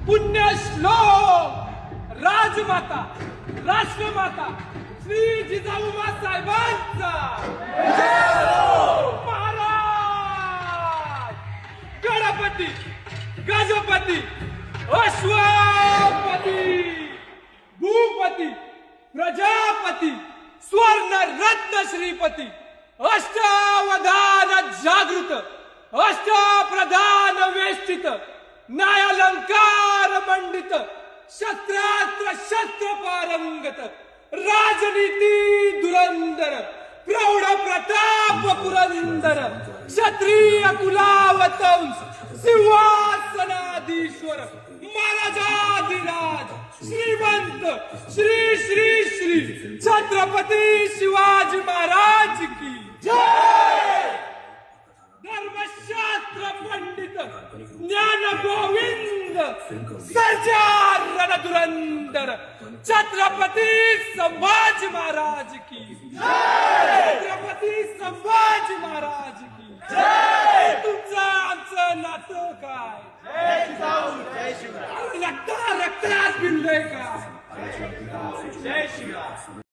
पुण्यश्लोक राजमाता राष्ट्रमाता श्री जिजाऊमा साहेबांचा महाराज गणपती गजपती अश्वपती भूपती प्रजापती स्वर्ण रत्न श्रीपती अष्टावधान जागृत अष्टप्रधान वेष्टित न्यायालंकार मंडित शस्त्रास्त्र शस्त्र पारंगत राजनीती धुरंधर प्रौढ प्रताप पुरंदर क्षत्रिय कुलावतंस सिंहासनाधीश्वर महाराजाधिराज श्रीमंत श्री श्री श्री छत्रपती शिवाजी महाराज की जय। धर्मशास्त्र पंडित ज्ञान गोविंद सर्जा रणधुरंदर छत्रपती संभाजी महाराज की जय। छत्रपती संभाजी महाराज की जय। तुमचं आमचं नातं काय? जय जिजाऊ जय शिवराय रक्तात भिनलंय काय? जय शिवराय